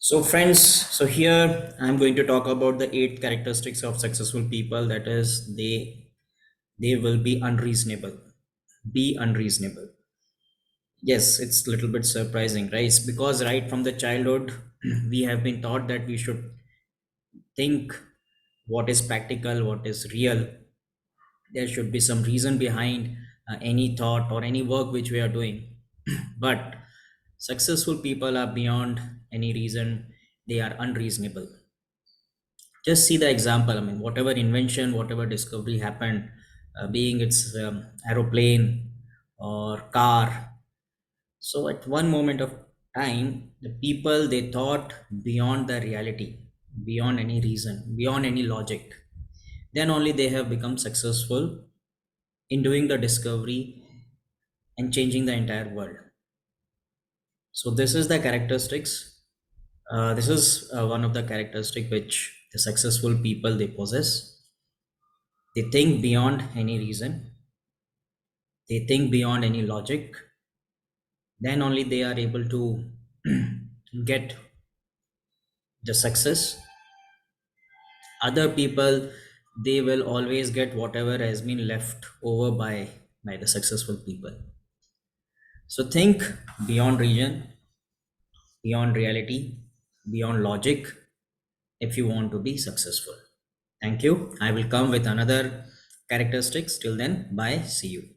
So, friends, so here I'm going to talk about the eight characteristics of successful people. That is, they will be unreasonable. Be unreasonable. Yes, it's a little bit surprising, right? It's because right from the childhood, we have been taught that we should think what is practical, what is real. There should be some reason behind any thought or any work which we are doing. But successful people are beyond any reason. They are unreasonable. Just see the example. I mean, whatever invention, whatever discovery happened, being it's aeroplane or car. So at one moment of time, the people, they thought beyond the reality, beyond any reason, beyond any logic. Then only they have become successful in doing the discovery and changing the entire world. So this is the characteristics. This is one of the characteristic which the successful people they possess. They think beyond any reason, they think beyond any logic. Then only they are able to get the success. Other people, they will always get whatever has been left over by the successful people. So think beyond region, beyond reality, beyond logic, if you want to be successful. Thank you. I will come with another characteristics. Till then, bye. See you.